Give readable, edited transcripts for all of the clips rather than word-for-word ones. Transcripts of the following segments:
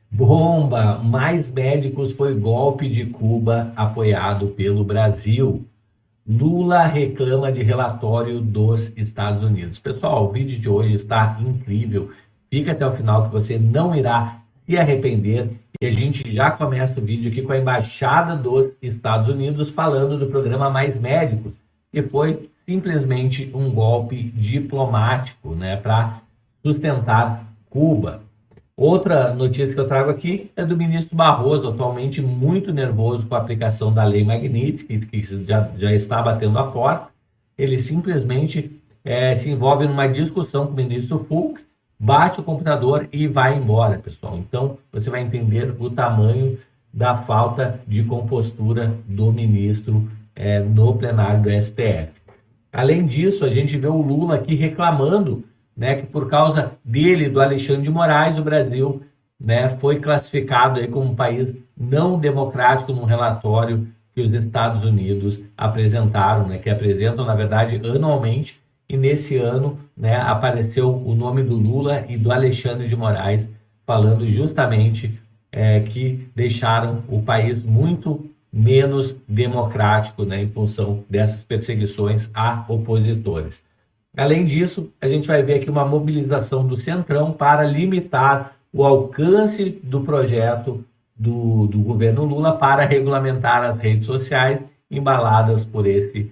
Bomba! Mais médicos foi golpe de Cuba apoiado pelo Brasil. Lula reclama de relatório dos Estados Unidos. Pessoal, o vídeo de hoje está incrível. Fica até o final que você não irá se arrepender. E a gente já começa o vídeo aqui com a Embaixada dos Estados Unidos falando do programa Mais Médicos, que foi simplesmente um golpe diplomático, né, para sustentar Cuba. Outra notícia que eu trago aqui é do ministro Barroso, atualmente muito nervoso com a aplicação da Lei Magnitsky, que já está batendo a porta. Ele simplesmente se envolve numa discussão com o ministro Fux, bate o computador e vai embora, pessoal. Então, você vai entender o tamanho da falta de compostura do ministro no plenário do STF. Além disso, a gente vê o Lula aqui reclamando, né, que por causa dele, do Alexandre de Moraes, o Brasil, né, foi classificado aí como um país não democrático num relatório que os Estados Unidos apresentaram, né, que apresentam, na verdade, anualmente, e nesse ano, né, apareceu o nome do Lula e do Alexandre de Moraes falando justamente que deixaram o país muito menos democrático, né, em função dessas perseguições a opositores. Além disso, a gente vai ver aqui uma mobilização do Centrão para limitar o alcance do projeto do governo Lula para regulamentar as redes sociais, embaladas por esse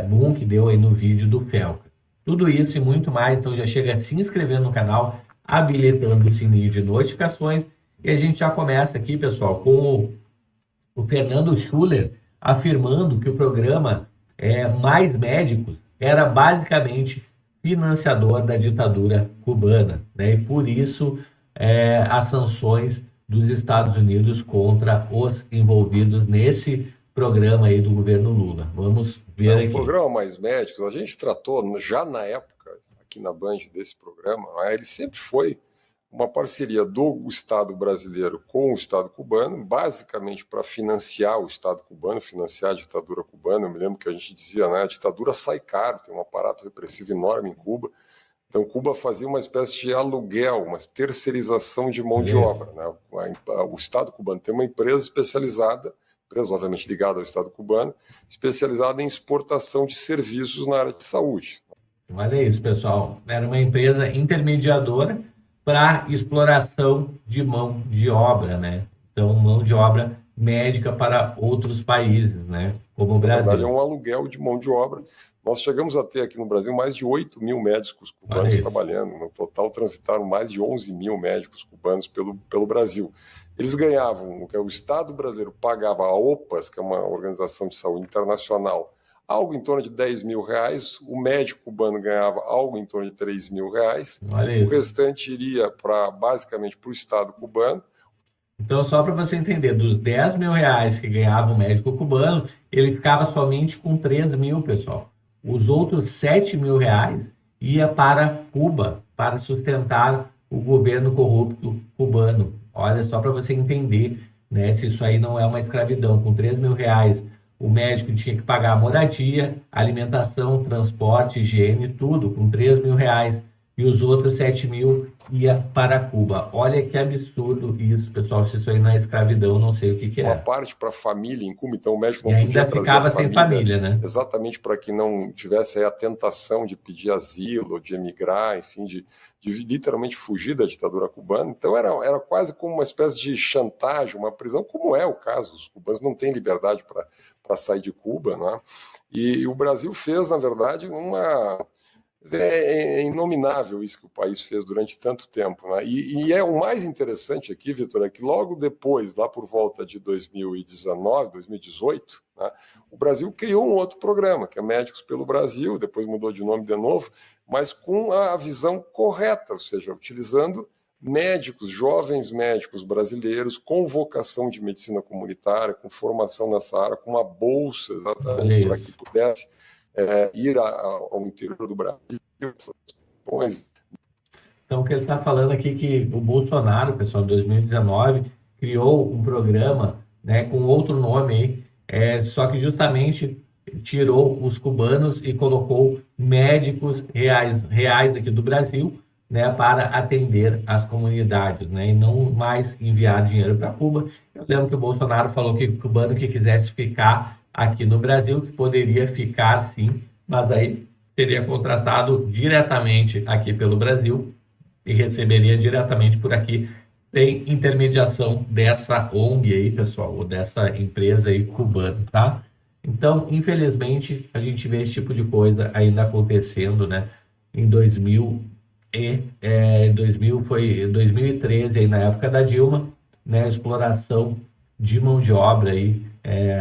boom que deu aí no vídeo do Felca. Tudo isso e muito mais, então já chega se inscrevendo no canal, habilitando o sininho de notificações, e a gente já começa aqui, pessoal, com o Fernando Schuller afirmando que o programa Mais Médicos era basicamente financiador da ditadura cubana, né? E por isso as sanções dos Estados Unidos contra os envolvidos nesse programa aí do governo Lula. Vamos ver aqui. O programa Mais Médicos, a gente tratou já na época, aqui na Band, desse programa, ele sempre foi uma parceria do Estado brasileiro com o Estado cubano, basicamente para financiar o Estado cubano, financiar a ditadura cubana. Eu me lembro que a gente dizia, né, a ditadura sai caro, tem um aparato repressivo enorme em Cuba. Então, Cuba fazia uma espécie de aluguel, uma terceirização de mão de obra, né? O Estado cubano tem uma empresa especializada, empresa obviamente ligada ao Estado cubano, especializada em exportação de serviços na área de saúde. Olha isso, pessoal. Era uma empresa intermediadora para exploração de mão de obra, né? Então, mão de obra médica para outros países, né? Como o Brasil. Na verdade, é um aluguel de mão de obra. Nós chegamos a ter aqui no Brasil mais de 8 mil médicos cubanos trabalhando. No total, transitaram mais de 11 mil médicos cubanos pelo Brasil. Eles ganhavam, o Estado brasileiro pagava a OPAS, que é uma organização de saúde internacional, algo em torno de R$10 mil, o médico cubano ganhava algo em torno de R$3 mil, o restante iria basicamente para o Estado cubano. Então, só para você entender, dos R$10 mil que ganhava o médico cubano, ele ficava somente com 3 mil, pessoal. Os outros R$7 mil ia para Cuba, para sustentar o governo corrupto cubano. Olha, só para você entender, né, se isso aí não é uma escravidão. Com R$3 mil, o médico tinha que pagar moradia, alimentação, transporte, higiene, tudo, com R$3 mil. E os outros 7 mil ia para Cuba. Olha que absurdo isso, pessoal. Se isso aí não é escravidão, não sei o que é. Uma parte para a família em Cuba, então o médico não e podia ainda trazer ficava a família, sem família, né? Exatamente para que não tivesse aí a tentação de pedir asilo, de emigrar, enfim, de literalmente fugir da ditadura cubana. Então era quase como uma espécie de chantagem, uma prisão, como é o caso. Os cubanos não têm liberdade para sair de Cuba, né? E o Brasil fez, na verdade, é inominável isso que o país fez durante tanto tempo, né? E o mais interessante aqui, Vitor, é que logo depois, lá por volta de 2019, 2018, né, o Brasil criou um outro programa, que é Médicos pelo Brasil, depois mudou de nome de novo, mas com a visão correta, ou seja, utilizando médicos, jovens médicos brasileiros com vocação de medicina comunitária, com formação nessa área, com uma bolsa exatamente para que pudesse ir ao interior do Brasil. Então, o que ele está falando aqui é que o Bolsonaro, pessoal, em 2019, criou um programa, né, com outro nome aí, só que justamente tirou os cubanos e colocou médicos reais aqui do Brasil né, para atender as comunidades, né, e não mais enviar dinheiro para Cuba. Eu lembro que o Bolsonaro falou que o cubano que quisesse ficar aqui no Brasil, que poderia ficar sim, mas aí seria contratado diretamente aqui pelo Brasil e receberia diretamente por aqui, sem intermediação dessa ONG aí, pessoal, ou dessa empresa aí cubana, tá? Então, infelizmente, a gente vê esse tipo de coisa ainda acontecendo, né? Em 2013, aí, na época da Dilma, né? A exploração de mão de obra aí é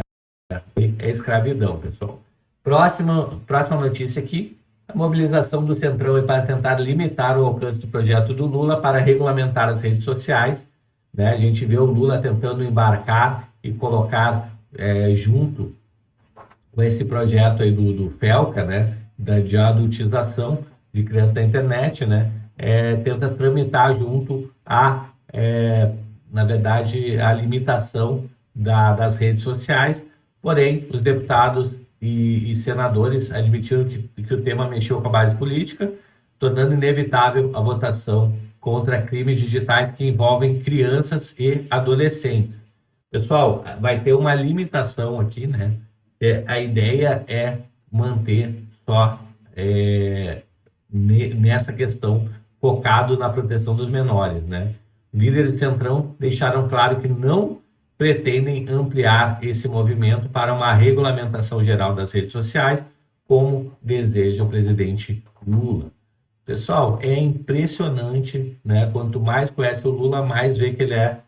escravidão, pessoal. Próxima notícia aqui. A mobilização do Centrão é para tentar limitar o alcance do projeto do Lula para regulamentar as redes sociais, né? A gente vê o Lula tentando embarcar e colocar junto com esse projeto aí do FELCA, né? De adultização de crianças da internet, né? Tenta tramitar junto na verdade, a limitação das redes sociais. Porém, os deputados e senadores admitiram que o tema mexeu com a base política, tornando inevitável a votação contra crimes digitais que envolvem crianças e adolescentes. Pessoal, vai ter uma limitação aqui, né? A ideia é manter só nessa questão focado na proteção dos menores, né? Líderes do Centrão deixaram claro que não pretendem ampliar esse movimento para uma regulamentação geral das redes sociais, como deseja o presidente Lula. Pessoal, é impressionante, né? Quanto mais conhece o Lula, mais vê que ele é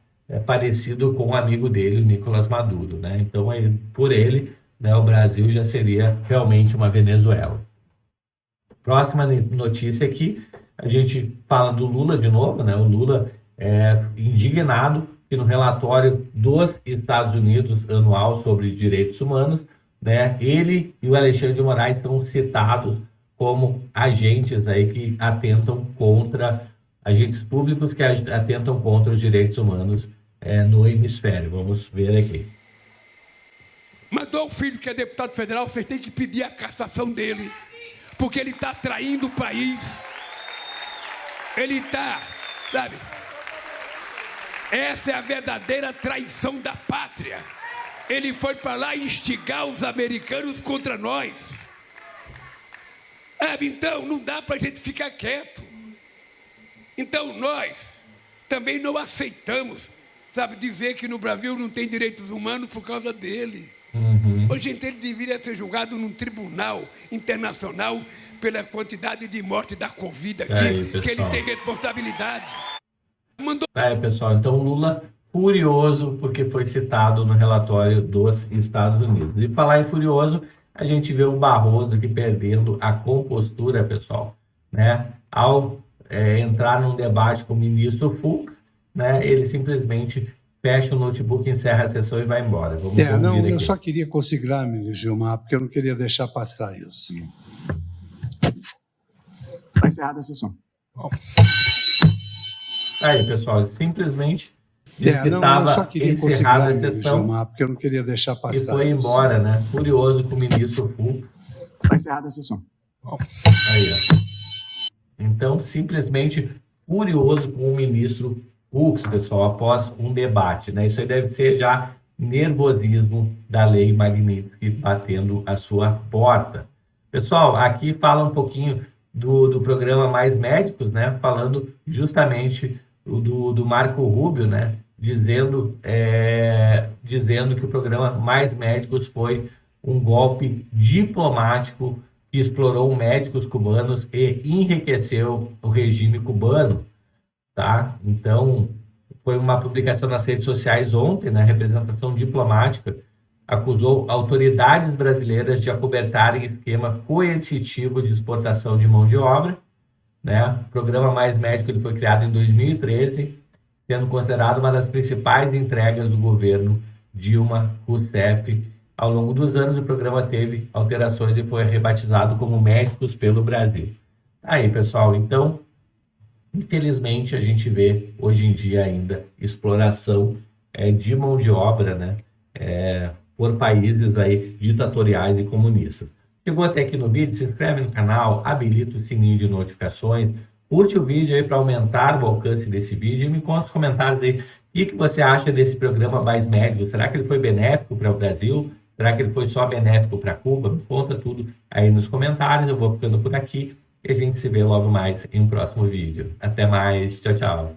parecido com o amigo dele, o Nicolás Maduro, né? Então, por ele, né, o Brasil já seria realmente uma Venezuela. Próxima notícia aqui, a gente fala do Lula de novo, né? O Lula é indignado que no relatório dos Estados Unidos anual sobre direitos humanos, né, ele e o Alexandre de Moraes são citados como agentes aí que atentam contra, agentes públicos que atentam contra os direitos humanos no hemisfério. Vamos ver aqui. Mandou o filho que é deputado federal, vocês têm que pedir a cassação dele, porque ele está traindo o país. Ele está, sabe? Essa é a verdadeira traição da pátria. Ele foi para lá instigar os americanos contra nós. Então, não dá para a gente ficar quieto. Então, nós também não aceitamos, sabe, dizer que no Brasil não tem direitos humanos por causa dele. Hoje, ele deveria ser julgado num tribunal internacional pela quantidade de morte da Covid aqui, que ele tem responsabilidade. Pessoal, então Lula furioso porque foi citado no relatório dos Estados Unidos. E falar em furioso, a gente vê o Barroso aqui perdendo a compostura, pessoal, né? Ao entrar num debate com o ministro Fux, né? Ele simplesmente fecha o notebook, encerra a sessão e vai embora. Vamos não, aqui. Eu só queria consignar, ministro Gilmar, porque eu não queria deixar passar isso. Está encerrada a sessão. Bom. Aí, pessoal, simplesmente disse que eu estava só queria encerrada a consignar, sessão Gilmar, porque eu não queria deixar passar e foi embora, né? Furioso com o ministro Fux. Está encerrada a sessão. Bom. Aí, ó. Então, simplesmente furioso com o ministro Fux, pessoal, após um debate, né? Isso aí deve ser já nervosismo da lei Magnitsky batendo a sua porta. Pessoal, aqui fala um pouquinho do programa Mais Médicos, né? Falando justamente do Marco Rubio, né? Dizendo que o programa Mais Médicos foi um golpe diplomático que explorou médicos cubanos e enriqueceu o regime cubano, tá? Então, foi uma publicação nas redes sociais ontem, né? A representação diplomática acusou autoridades brasileiras de acobertarem esquema coercitivo de exportação de mão de obra, né? O programa Mais Médico ele foi criado em 2013, sendo considerado uma das principais entregas do governo Dilma Rousseff. Ao longo dos anos, o programa teve alterações e foi rebatizado como Médicos pelo Brasil. Aí, pessoal, então, infelizmente, a gente vê hoje em dia ainda exploração de mão de obra, né? Por países aí ditatoriais e comunistas. Chegou até aqui no vídeo, se inscreve no canal, habilita o sininho de notificações, Curte o vídeo aí para aumentar o alcance desse vídeo e me conta nos comentários aí o que você acha desse programa Mais Médicos. Será que ele foi benéfico para o Brasil? Será que ele foi só benéfico para Cuba? Me conta tudo aí nos comentários. Eu vou ficando por aqui e a gente se vê logo mais em um próximo vídeo. Até mais. Tchau, tchau.